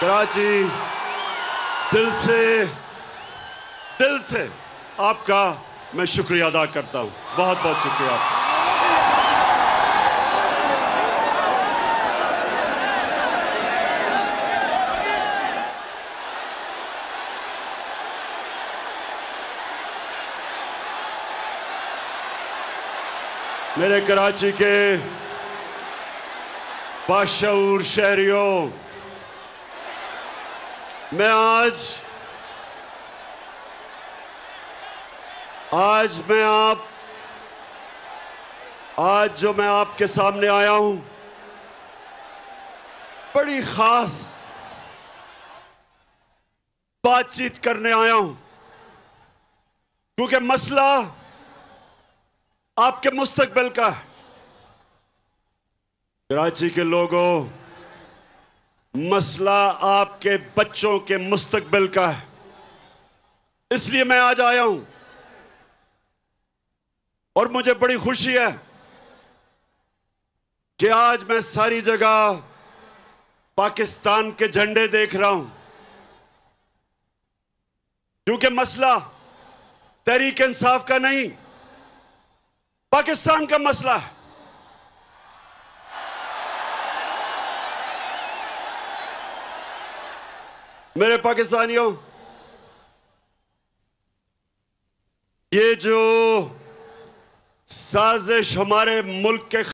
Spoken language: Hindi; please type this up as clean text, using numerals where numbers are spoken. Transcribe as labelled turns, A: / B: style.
A: कराची दिल से आपका मैं शुक्रिया अदा करता हूं। बहुत बहुत शुक्रिया आपका। मेरे कराची के बाशऊर शहरियों, मैं आज जो मैं आपके सामने आया हूं, बड़ी खास बातचीत करने आया हूं, क्योंकि मसला आपके मुस्तकबिल का है। कराची के लोगों, मसला आपके बच्चों के मुस्तकबिल का है। इसलिए मैं आज आया हूं और मुझे बड़ी खुशी है कि आज मैं सारी जगह पाकिस्तान के झंडे देख रहा हूं, क्योंकि मसला तहरीक इंसाफ का नहीं, पाकिस्तान का मसला है। मेरे पाकिस्तानियों, ये जो साजिश हमारे मुल्क के